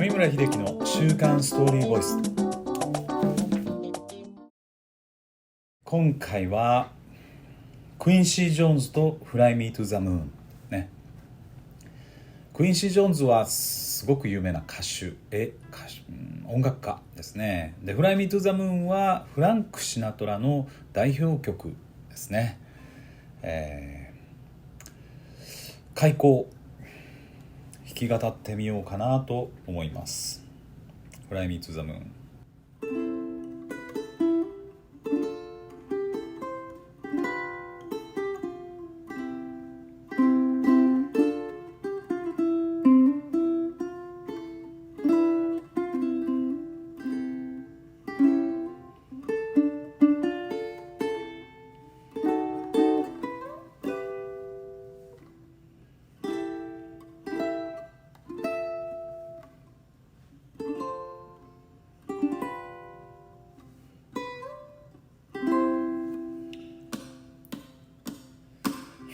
上村秀樹の週刊ストーリーボイス。今回はクインシー・ジョーンズとフライ・ミー・トゥ・ザ・ムーンね。クインシー・ジョーンズはすごく有名な歌手、音楽家ですね。で、フライ・ミー・トゥ・ザ・ムーンはフランク・シナトラの代表曲ですね。開口弾き語ってみようかなと思います。フライ・ミー・トゥ・ザ・ムーン。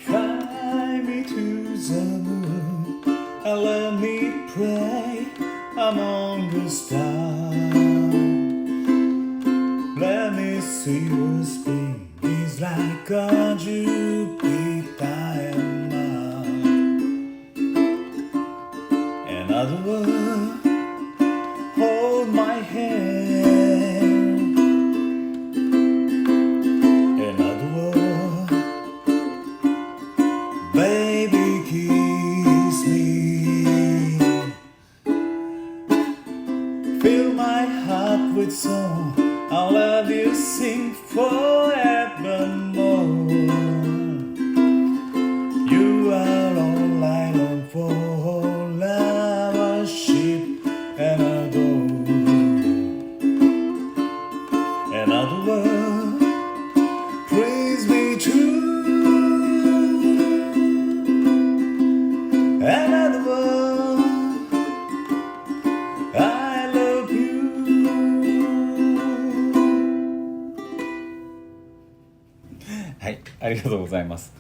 Fly me to the moon and let me pray among the stars. Let me see your space like a Jupiter and Mars. Another word, hold my hand. Another word, baby, kiss me. Fill my heart with song, I'll love you, sing forevermore. You are all I long for, love, worship, and adore. Another word, praise me true. Another word, I love you. はい、ありがとうございます。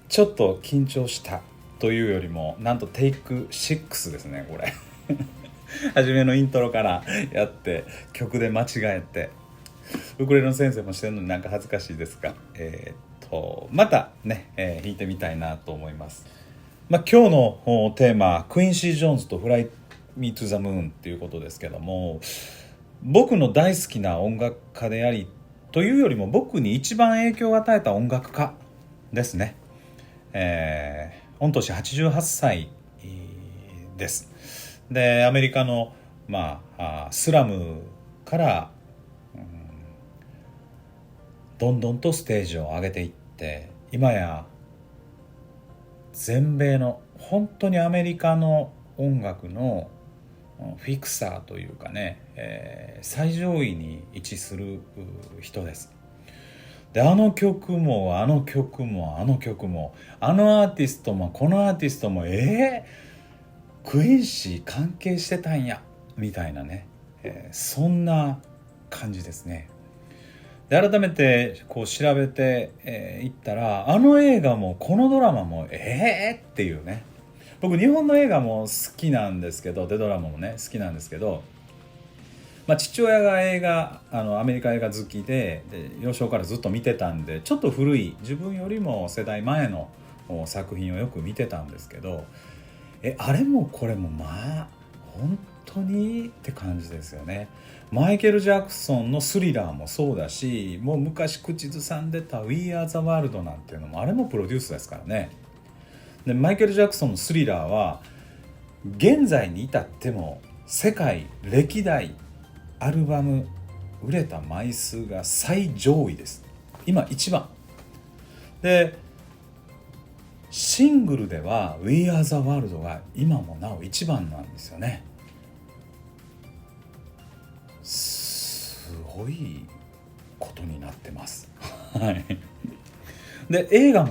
ちょっと緊張したというよりも、なんとテイク6ですね、これ。初めのイントロからやって曲で間違えて、ウクレレの先生もしてるのになんか恥ずかしいですが、またね、弾いてみたいなと思います。今日のテーマ、クインシー・ジョーンズとフライ・ミー・トゥ・ザ・ムーンっていうことですけども、僕の大好きな音楽家でありというよりも、僕に一番影響を与えた音楽家ですね。御年88歳です。で、アメリカの、スラムから、どんどんとステージを上げていって、今や全米の本当にアメリカの音楽のフィクサーというかね、最上位に位置する人です。で、あの曲もあの曲もあの曲も、あのアーティストもこのアーティストもクインシー関係してたんやみたいなね、そんな感じですね。で、改めてこう調べていったら、あの映画もこのドラマもっていうね。僕日本の映画も好きなんですけど、でドラマもね好きなんですけど、父親がアメリカ映画好きで幼少からずっと見てたんで、ちょっと古い自分よりも世代前の作品をよく見てたんですけど、あれもこれも本当にって感じですよね。マイケル・ジャクソンのスリラーもそうだし、もう昔口ずさんでた We Are the World なんていうのもあれもプロデュースですからね。で、マイケル・ジャクソンのスリラーは現在に至っても世界歴代アルバム売れた枚数が最上位です。今一番で、シングルでは We Are the World が今もなお一番なんですよね。すごいことになってます。はい。で、映画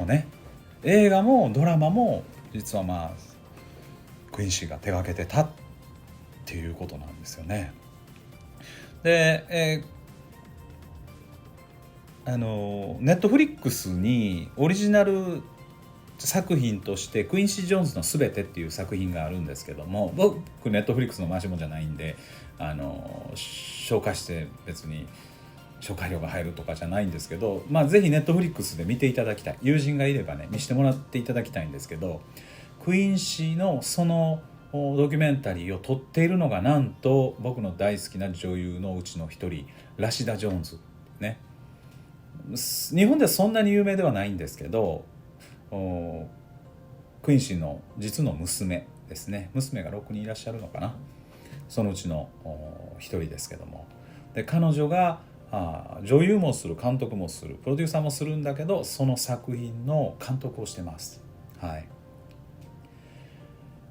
もドラマも実はクインシーが手がけてたっていうことなんですよね。で、ネットフリックスにオリジナル作品としてクインシー・ジョーンズのすべてっていう作品があるんですけども、僕ネットフリックスの回しもんじゃないんで紹介して別に紹介料が入るとかじゃないんですけど、ぜひネットフリックスで見ていただきたい、友人がいればね見せてもらっていただきたいんですけど、クインシーのそのドキュメンタリーを撮っているのがなんと僕の大好きな女優のうちの一人、ラシダ・ジョーンズね。日本ではそんなに有名ではないんですけど、クインシーの実の娘ですね。娘が6人いらっしゃるのかな、そのうちの一人ですけども、で彼女が女優もする、監督もする、プロデューサーもするんだけど、その作品の監督をしてます。はい。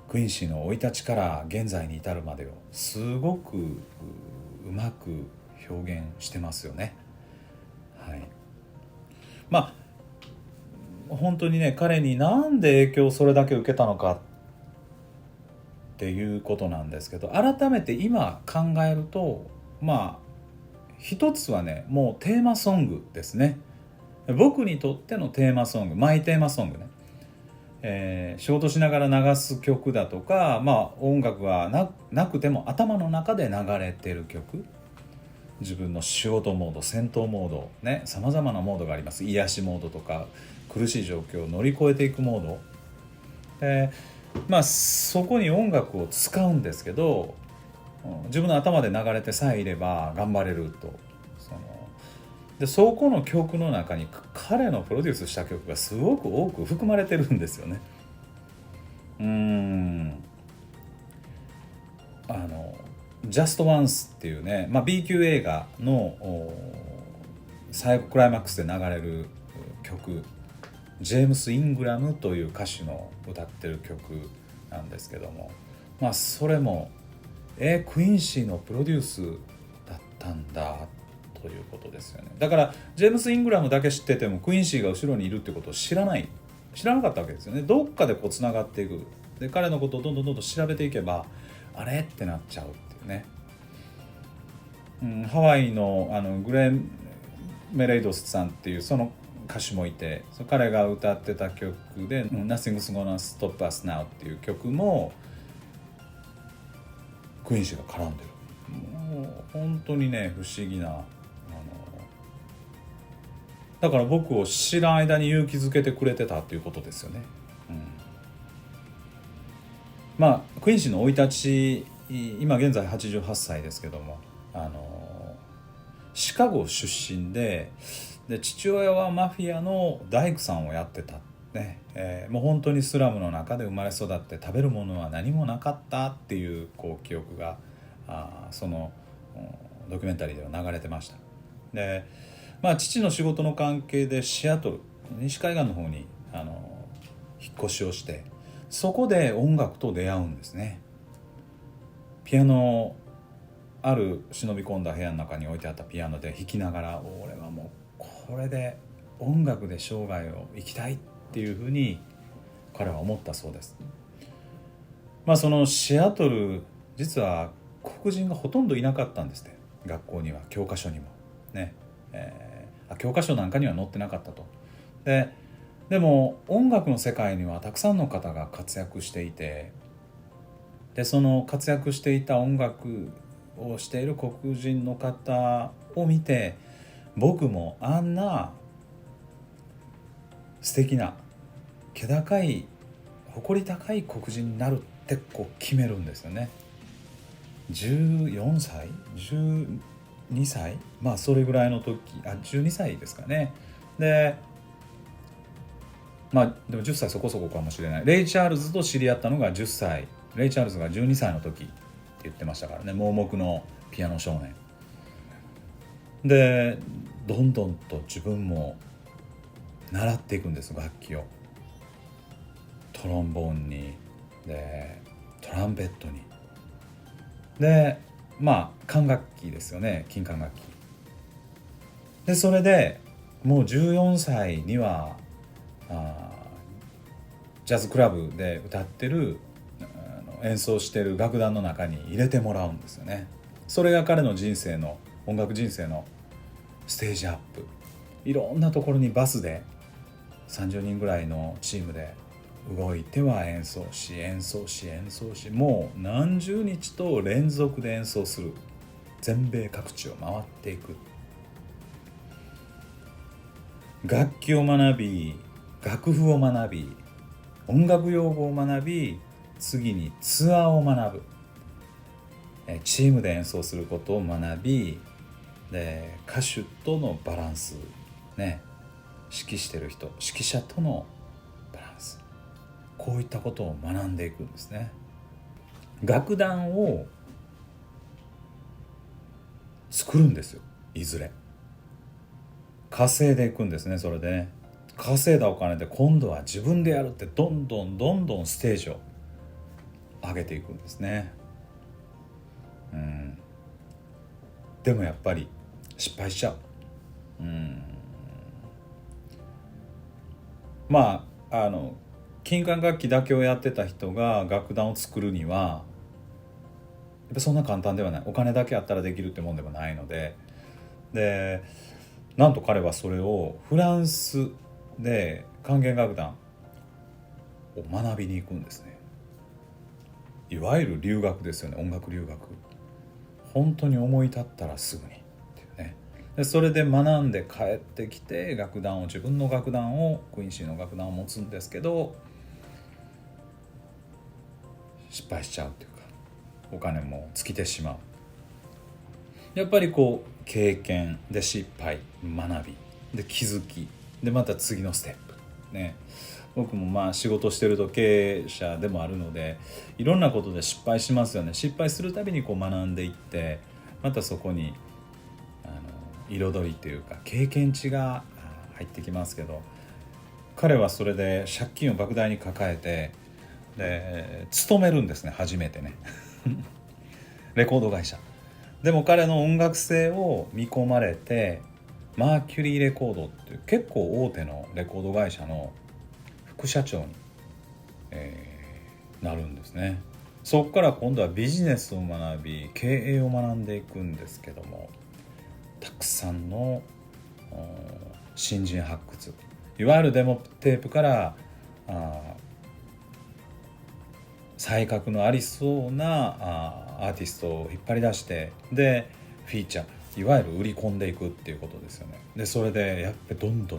クインシーの生い立ちから現在に至るまでをすごくうまく表現してますよね。はい。本当にね、彼になんで影響をそれだけ受けたのかっていうことなんですけど、改めて今考えると一つはね、もうテーマソングですね。僕にとってのテーマソング、マイテーマソングね、仕事しながら流す曲だとか、音楽はなくても頭の中で流れてる曲、自分の仕事モード、戦闘モードね、さまざまなモードがあります。癒しモードとか、苦しい状況を乗り越えていくモード、そこに音楽を使うんですけど、自分の頭で流れてさえいれば頑張れると。そこの曲の中に彼のプロデュースした曲がすごく多く含まれてるんですよね。Just Once っていうね、B 級映画の最後クライマックスで流れる曲、ジェームス・イングラムという歌手の歌ってる曲なんですけども、それもクインシーのプロデュースだったんだということですよね。だからジェームス・イングラムだけ知っててもクインシーが後ろにいるってことを知らなかったわけですよね。どっかでつながっていく。で彼のことをどんどん調べていけば、あれってなっちゃうっていうね。ハワイのグレン・メレイドスさんっていうその歌手もいて、彼が歌ってた曲で「Nothing's Gonna Stop Us Now」っていう曲もクインシーが絡んでる。もう本当にね、不思議なだから僕を知らん間に勇気づけてくれてたっていうことですよね。クインシーの生い立ち、今現在88歳ですけども、シカゴ出身で父親はマフィアの大工さんをやってたね。もう本当にスラムの中で生まれ育って食べるものは何もなかったっていう記憶がそのドキュメンタリーでは流れてました。で、父の仕事の関係でシアトル、西海岸の方に引っ越しをして、そこで音楽と出会うんですね。ピアノ、ある忍び込んだ部屋の中に置いてあったピアノで弾きながら、俺はもうこれで音楽で生涯を生きたいっていうふうに彼は思ったそうです。そのシアトル、実は黒人がほとんどいなかったんですって。学校には、教科書にもね、教科書なんかには載ってなかったと。でも音楽の世界にはたくさんの方が活躍していて、でその活躍していた音楽をしている黒人の方を見て、僕もあんな素敵な気高い誇り高い黒人になるって決めるんですよね。14歳12歳、それぐらいの時、12歳ですかね。ででも10歳そこそこかもしれない。レイ・チャールズと知り合ったのが10歳、レイ・チャールズが12歳の時って言ってましたからね。盲目のピアノ少年で、どんどんと自分も習っていくんです、楽器を。トロンボーンに、でトランペットに、で管楽器ですよね、金管楽器で、それでもう14歳にはジャズクラブで歌ってる、演奏してる楽団の中に入れてもらうんですよね。それが彼の人生の、音楽人生のステージアップ。いろんなところにバスで30人ぐらいのチームで動いては演奏しもう何十日と連続で演奏する。全米各地を回っていく。楽器を学び、楽譜を学び、音楽用語を学び、次にツアーを学ぶ。チームで演奏することを学び、で歌手とのバランスね、指揮してる人、指揮者とのバランス、こういったことを学んでいくんですね。楽団を作るんですよ。いずれ稼いでいくんですね。それでね、稼いだお金で今度は自分でやるって、どんどんステージを上げていくんですね。でもやっぱり失敗しちゃう。まあ金管楽器だけをやってた人が楽団を作るにはやっぱそんな簡単ではない。お金だけあったらできるってもんでもないので、なんと彼はそれをフランスで管弦楽団を学びに行くんですね。いわゆる留学ですよね。音楽留学。本当に思い立ったらすぐにっていうね。でそれで学んで帰ってきて自分の楽団を、クインシーの楽団を持つんですけど、失敗しちゃうっていうか、お金も尽きてしまう。やっぱり経験で失敗、学びで気づきで、また次のステップね。僕も仕事してると経営者でもあるので、いろんなことで失敗しますよね。失敗するたびに学んでいって、またそこに彩りっていうか経験値が入ってきますけど、彼はそれで借金を莫大に抱えて、で勤めるんですね。初めてねレコード会社でも彼の音楽性を見込まれて、マーキュリーレコードっていう結構大手のレコード会社の副社長に、なるんですね。そこから今度はビジネスを学び、経営を学んでいくんですけども、たくさんの新人発掘、いわゆるデモテープから才覚のありそうなアーティストを引っ張り出して、でフィーチャー、いわゆる売り込んでいくっていうことですよね。でそれでやっぱりどんど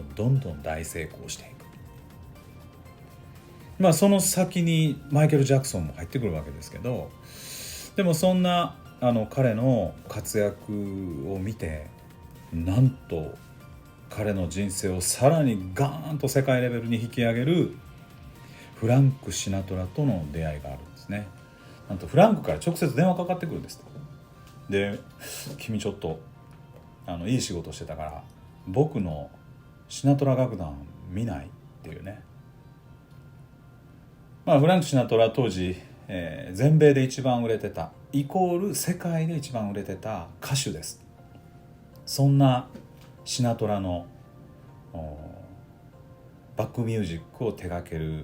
ん大成功していく。その先にマイケル・ジャクソンも入ってくるわけですけど、でもそんな彼の活躍を見て、なんと彼の人生をさらにガーンと世界レベルに引き上げるフランク・シナトラとの出会いがあるんですね。なんとフランクから直接電話かかってくるんです。で、君ちょっといい仕事してたから僕のシナトラ楽団見ないっていうね。フランク・シナトラ当時、全米で一番売れてたイコール世界で一番売れてた歌手です。そんなシナトラのバックミュージックを手掛ける、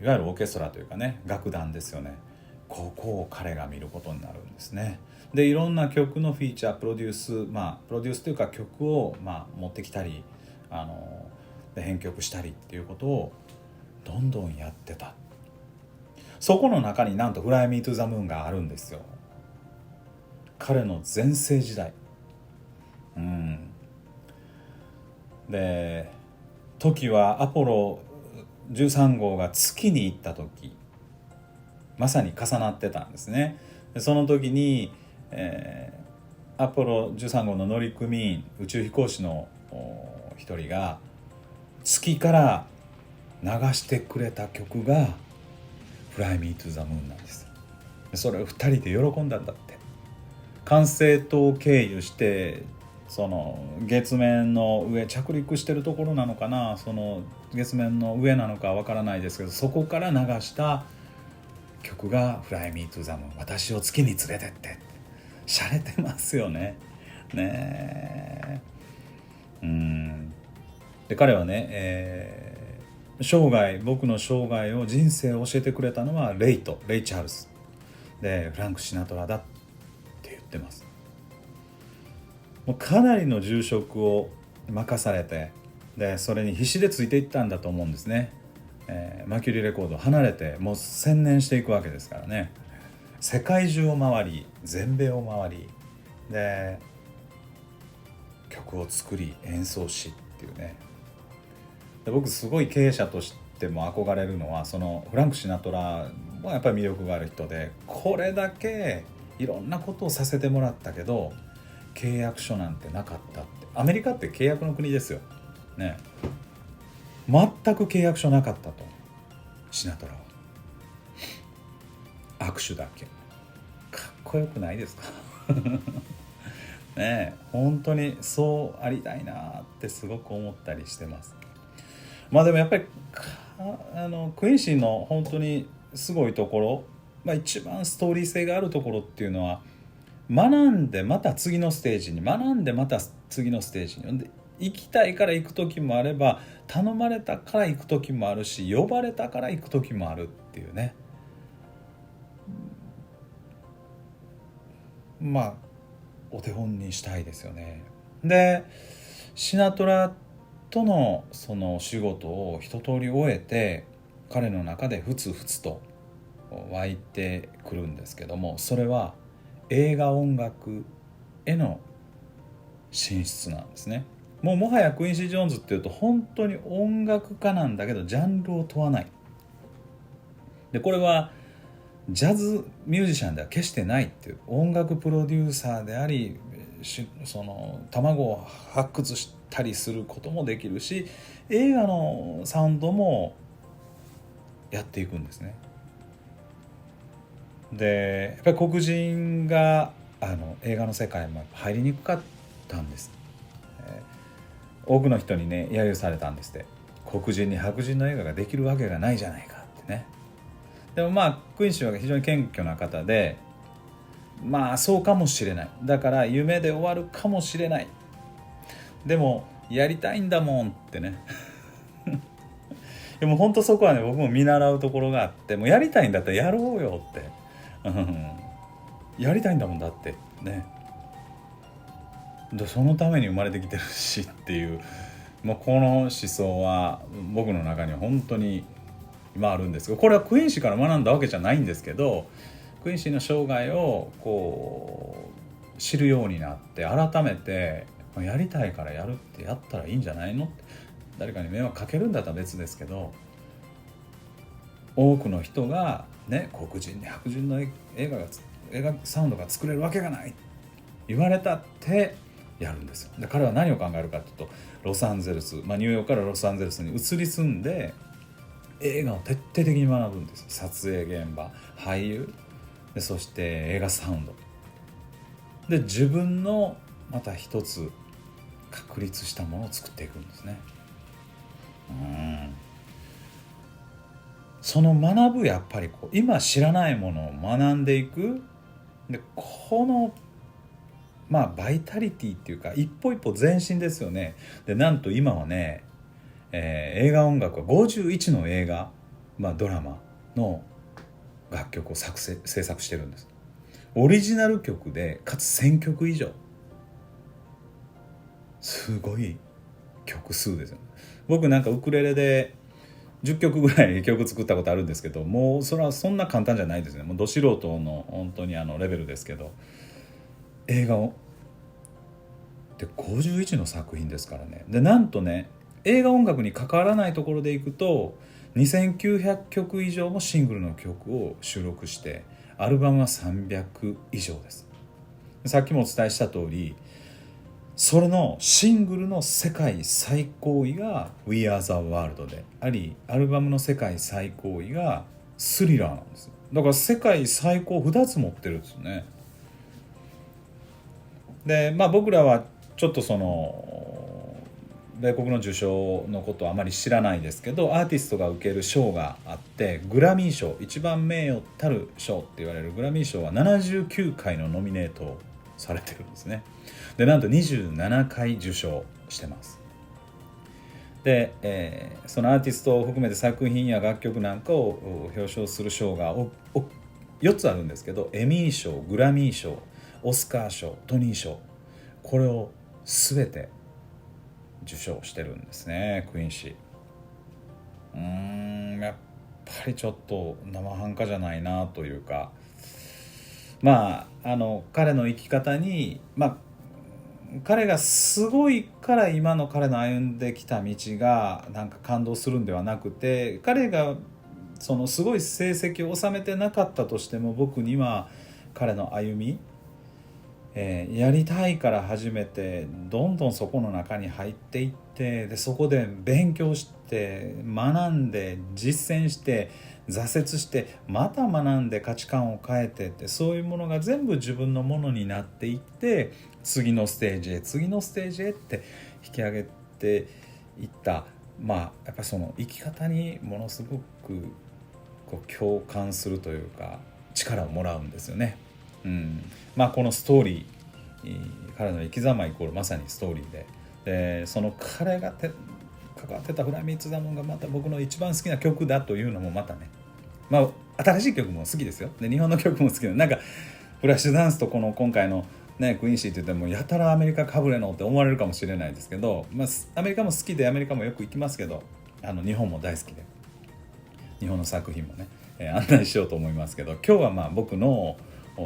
いわゆるオーケストラというかね、楽団ですよね。ここを彼が見ることになるんですね。でいろんな曲のフィーチャー、プロデュースというか曲を持ってきたりで編曲したりっていうことをどんどんやってた。そこの中になんと Fly Me to the Moon があるんですよ。彼の全盛時代。で時はアポロ13号が月に行った時、まさに重なってたんですね。でその時に、アポロ13号の乗組員、宇宙飛行士の一人が月から流してくれた曲が Fly Me to the Moon なんです。それを2人で喜んだんだって。管制塔を経由してその月面の上、着陸してるところなのかな、その月面の上なのかわからないですけど、そこから流した曲が Fly Me to the Moon、 私を月に連れてって。しゃれてますよね。で彼はね、僕の生涯を、人生を教えてくれたのはレイチャールズでフランク・シナトラだって言ってます。もうかなりの重職を任されて、でそれに必死でついていったんだと思うんですね。マキュリーレコードを離れてもう専念していくわけですからね。世界中を回り全米を回りで曲を作り演奏しっていうね。で僕すごい経営者としても憧れるのはそのフランク・シナトラもやっぱり魅力がある人で、これだけいろんなことをさせてもらったけど契約書なんてなかったって。アメリカって契約の国ですよね。全く契約書なかったと。シナトラは握手だけ。かっこよくないですかねえ、本当にそうありたいなってすごく思ったりしてます。まあでもやっぱりクインシーの本当にすごいところ、一番ストーリー性があるところっていうのは、学んでまた次のステージに、学んでまた次のステージにで行きたいから行く時もあれば、頼まれたから行く時もあるし、呼ばれたから行く時もあるっていうね。お手本にしたいですよね。でシナトラとのその仕事を一通り終えて、彼の中でふつふつと湧いてくるんですけども、それは映画音楽への進出なんですね。もはやクインシー・ジョーンズっていうと本当に音楽家なんだけどジャンルを問わない。でこれはジャズミュージシャンでは決してないっていう、音楽プロデューサーであり、その卵を発掘したりすることもできるし、映画のサウンドもやっていくんですね。でやっぱり黒人が映画の世界も入りにくかったんです。多くの人にね揶揄されたんですって。黒人に白人の映画ができるわけがないじゃないかってね。でもクイーン氏は非常に謙虚な方で、そうかもしれない、だから夢で終わるかもしれない、でもやりたいんだもんってねでも本当そこはね僕も見習うところがあって、もうやりたいんだったらやろうよって、やりたいんだもんだってね、でそのために生まれてきてるしっていう、この思想は僕の中には本当に今あるんですが、これはクイーン氏から学んだわけじゃないんですけど、クイーン氏の生涯をこう知るようになって、改めてやりたいからやるってやったらいいんじゃないのって、誰かに迷惑かけるんだったら別ですけど、多くの人がね黒人に白人の映画サウンドが作れるわけがない言われたってやるんですよ。で彼は何を考えるかというと、ロサンゼルス、ニューヨークからロサンゼルスに移り住んで映画を徹底的に学ぶんです。撮影現場、俳優で、そして映画サウンドで自分のまた一つ確立したものを作っていくんですね。その学ぶ、やっぱり今知らないものを学んでいく。でこのバイタリティっていうか一歩一歩前進ですよね。でなんと今はね、映画音楽は51の映画、ドラマの楽曲を制作してるんです。オリジナル曲でかつ1000曲以上、すごい曲数ですよね。僕なんかウクレレで10曲ぐらい曲作ったことあるんですけど、もうそれはそんな簡単じゃないですね。もうど素人の本当にレベルですけど、映画をで51の作品ですからね。でなんとね、映画音楽に関わらないところでいくと2900曲以上もシングルの曲を収録して、アルバムは300以上です。さっきもお伝えした通り、それのシングルの世界最高位が We Are the World であり、アルバムの世界最高位がスリラーなんです。だから世界最高2つ持ってるんですよね。で僕らはちょっとその米国の受賞のことはあまり知らないですけど、アーティストが受ける賞があって、グラミー賞、一番名誉たる賞って言われるグラミー賞は79回のノミネートされてるんですね。でなんと27回受賞してます。で、そのアーティストを含めて作品や楽曲なんかを表彰する賞が4つあるんですけど、エミー賞、グラミー賞、オスカー賞、トニー賞、これを全て受賞してるんですね、クインシー。やっぱりちょっと生半可じゃないなというか、彼の生き方に、彼がすごいから今の彼の歩んできた道がなんか感動するんではなくて、彼がそのすごい成績を収めてなかったとしても、僕には彼の歩み、やりたいから始めてどんどんそこの中に入っていって、でそこで勉強して学んで実践して挫折してまた学んで価値観を変えてって、そういうものが全部自分のものになっていって、次のステージへ次のステージへって引き上げていった。やっぱりその生き方にものすごくこう共感するというか力をもらうんですよね。このストーリー、彼の生き様イコールまさにストーリーで、その彼が関わってたフライミーツ・ザ・ムーンがまた僕の一番好きな曲だというのもまたね、新しい曲も好きですよ。で日本の曲も好きで、なんかフラッシュダンスとこの今回のねクインシーって言ってもやたらアメリカかぶれのって思われるかもしれないですけど、アメリカも好きでアメリカもよく行きますけど、日本も大好きで日本の作品もね、案内しようと思いますけど、今日は僕の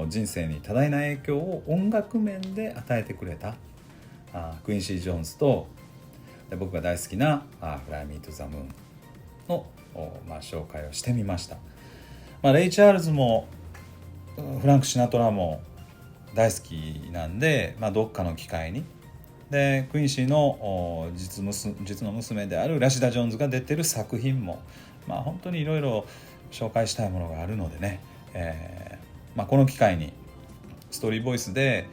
人生に多大な影響を音楽面で与えてくれたクインシー・ジョーンズと、で僕が大好きなフライ・ミー・トゥ・ザ・ムーンの、紹介をしてみました。レイ・チャールズもフランク・シナトラも大好きなんで、どっかの機会にでクインシーの実の娘であるラシダ・ジョーンズが出てる作品も、本当にいろいろ紹介したいものがあるのでね、この機会にストーリーボイスで、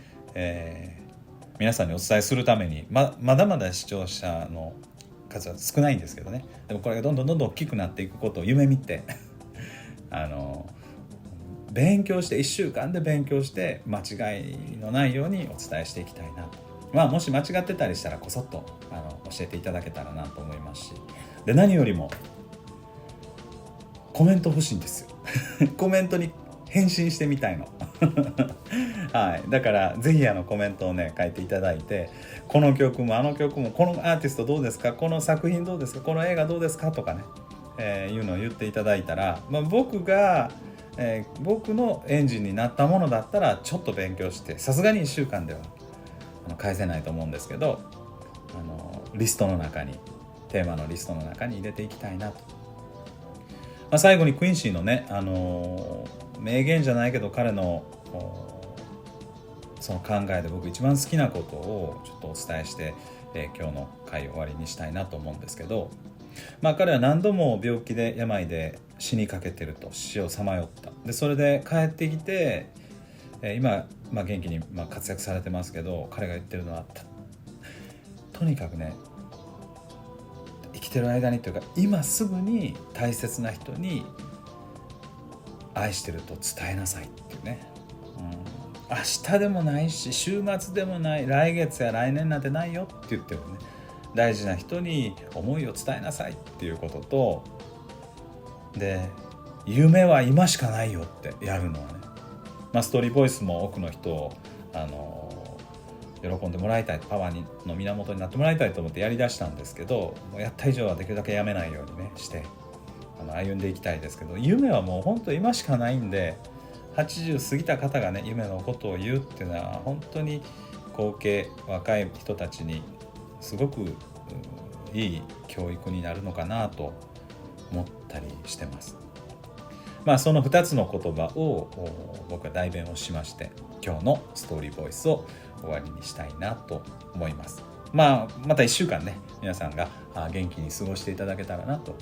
皆さんにお伝えするために、まだまだ視聴者の数は少ないんですけどね、でもこれがどんどん大きくなっていくことを夢見て勉強して1週間で勉強して間違いのないようにお伝えしていきたいなと、もし間違ってたりしたらこそっと教えていただけたらなと思いますし、で何よりもコメント欲しいんですよコメントに返信してみたいのはい、だからぜひコメントをね書いていただいて、この曲もあの曲もこのアーティストどうですか、この作品どうですか、この映画どうですかとかね、いうのを言っていただいたら、僕が、僕のエンジンになったものだったらちょっと勉強して、さすがに1週間では返せないと思うんですけど、リストの中にテーマのリストの中に入れていきたいなと。最後にクインシーのね、名言じゃないけど彼のその考えで僕一番好きなことをちょっとお伝えして、今日の回を終わりにしたいなと思うんですけど、彼は何度も病気で病で死にかけてると、死をさまよった。でそれで帰ってきて、今、元気に活躍されてますけど、彼が言ってるのはとにかくね、生きてる間にというか今すぐに大切な人に愛してると伝えなさいっていうね、明日でもないし週末でもない、来月や来年なんてないよって言ってるね、大事な人に思いを伝えなさいっていうことと、で夢は今しかないよってやるのはね、ストーリーボイスも多くの人を喜んでもらいたい、パワーの源になってもらいたいと思ってやりだしたんですけど、もうやった以上はできるだけやめないようにねして歩んでいきたいですけど、夢はもう本当今しかないんで、80過ぎた方がね夢のことを言うっていうのは本当に後継若い人たちにすごくいい教育になるのかなと思ったりしてます。その2つの言葉を僕は代弁をしまして、今日のストーリーボイスを終わりにしたいなと思います。また1週間ね皆さんが元気に過ごしていただけたらなと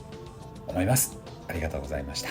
思います。ありがとうございました。